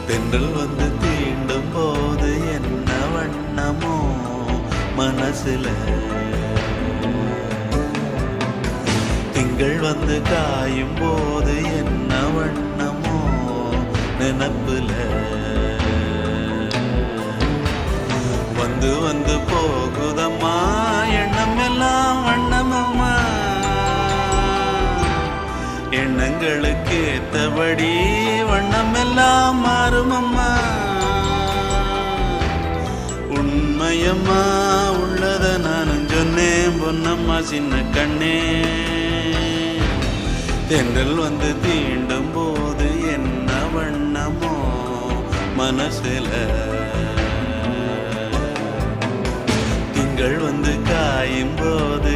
தென்றல் வந்து தீண்டும் போது என்ன வண்ணமோ மனசுல, திங்கள் வந்து காயும் போது என்ன வண்ணமோ நினப்புல, வந்து வந்து போகுதம்மா எண்ணம் எல்லாம் வண்ணமம்மா, எண்ணங்களுக்கு ஏத்தபடி வண்ணம் எல்லாம் மாறுமம்மா. உண்மையம்மா உள்ளத நானும் சொன்னேன் பொன்னம்மா சின்ன கண்ணே, தென்றல் வந்து தீண்டும் போது என்ன வண்ணமோ மனசுல, திங்கள் வந்து காயும் போது